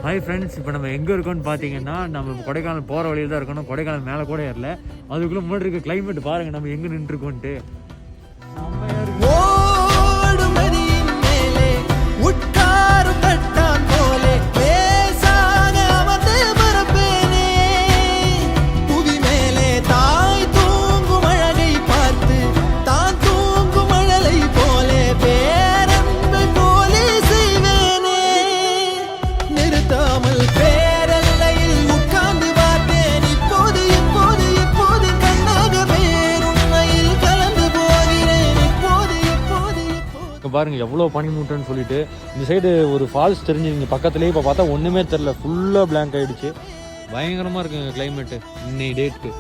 Hi friends, இப்போ நம்ம எங்கே இருக்கோம்னு பார்த்தீங்கன்னா நம்ம கொடைக்கானல் போகிற வழியில் தான் இருக்கணும். கொடைக்கானல் மேலே கூட ஏறல. அதுக்குள்ளே முன்னாடி இருக்க கிளைமேட் பாருங்கள், நம்ம எங்கே நின்றுருக்கோன்ட்டு. பாருங்க எவ்வளோ பனிமூட்டைன்னு சொல்லிட்டு இந்த சைடு ஒரு ஃபால்ஸ் தெரிஞ்சுங்க பக்கத்துலேயே. இப்போ பார்த்தா ஒன்றுமே தெரில, ஃபுல்லாக பிளாங்க் ஆகிடுச்சு. பயங்கரமாக இருக்குங்க கிளைமேட்டு இன்னைக்கு டேட்டுக்கு.